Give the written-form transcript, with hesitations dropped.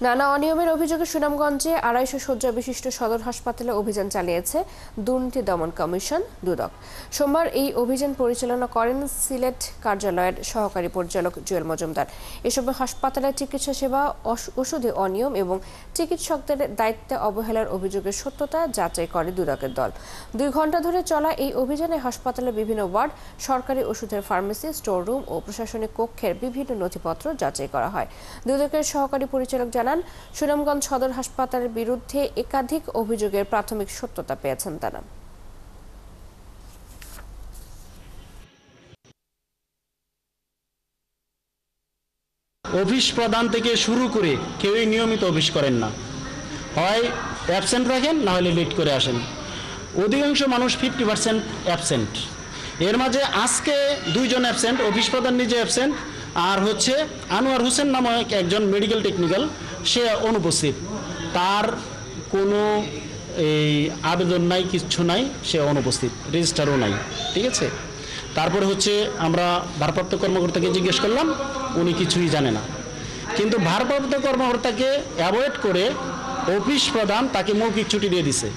নানা অনিয়মের অভিযোগে সুনামগঞ্জে ২৫০ শয্যা বিশিষ্ট সদর হাসপাতালে অভিযান চালিয়েছে দুর্নীতি দমন কমিশন দুদক। সোমবার এই অভিযান পরিচালনা করেন সিলেট কার্যালয়ের সহকারী পরিচালক জুয়েল মজুমদার। এসব হাসপাতালের চিকিৎসা সেবা, ওষুধে অনিয়ম এবং চিকিৎসকদের দায়িত্বে অবহেলার অভিযোগের সত্যতা যাচাই করে দুদকের দল। ২ ঘণ্টা ধরে চলা এই অভিযানে হাসপাতালের বিভিন্ন ওয়ার্ড, সরকারি ওষুধের ফার্মেসি, স্টোর রুম ও প্রশাসনিক কক্ষের বিভিন্ন নথিপত্র যাচাই করা হয়। দুদকের সহকারী পরিচালক জানান, সুনামগঞ্জ সদর হাসপাতালের বিরুদ্ধে একাধিক অভিযোগের প্রাথমিক সত্যতা পেয়েছেন তারা। অফিস প্রদান থেকে শুরু করে কেউই নিয়মিত অফিস করেন না, হয় অ্যাবসেন্ট রাখেন, না হলে লেট করে আসেন। অধিকাংশ মানুষ 50% অ্যাবসেন্ট। এর মাঝে আজকে 2 জন অ্যাবসেন্ট, অফিস প্রধান নিজে অ্যাবসেন্ট, আর হচ্ছে আনোয়ার হোসেন নামক একজন মেডিকেল টেকনিক্যাল, সে অনুপস্থিত। তার কোনো এই আবেদন নাই, কিচ্ছু নাই, সে অনুপস্থিত, রেজিস্টারও নাই। ঠিক আছে। তারপরে হচ্ছে আমরা ভারপ্রাপ্ত কর্মকর্তাকে জিজ্ঞেস করলাম, উনি কিছুই জানে না। কিন্তু ভারপ্রাপ্ত কর্মকর্তাকে অ্যাভয়েড করে অফিস প্রধান তাকে মৌখিক ছুটি দিয়ে দিছে।